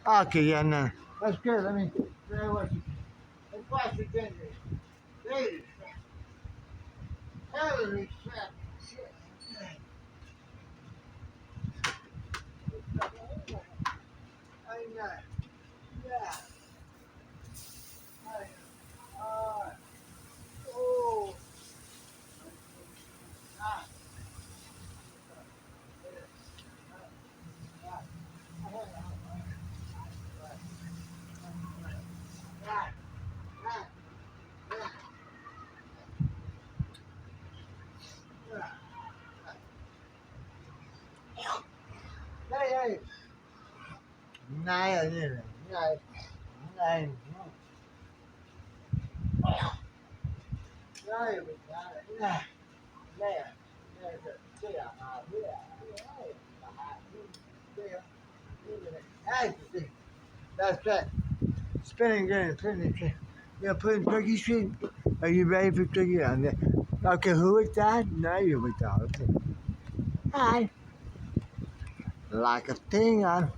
Okay, yeah, no. That's good. Let me try what you let's wash your ginger. Ladies, holy crap. Shit. I know. Yeah. I know. Oh. Ah. Hey, hey. Này, này, này, này. Đây, mình ra đấy nè. Nè. Nè, đây à, đây à. Hey, that's it. Spinning game, spinning game. You're putting Turkey Street. Are you ready for Turkey on there? Okay, who is that? No, you with that. Okay. Hi. Like a thing on.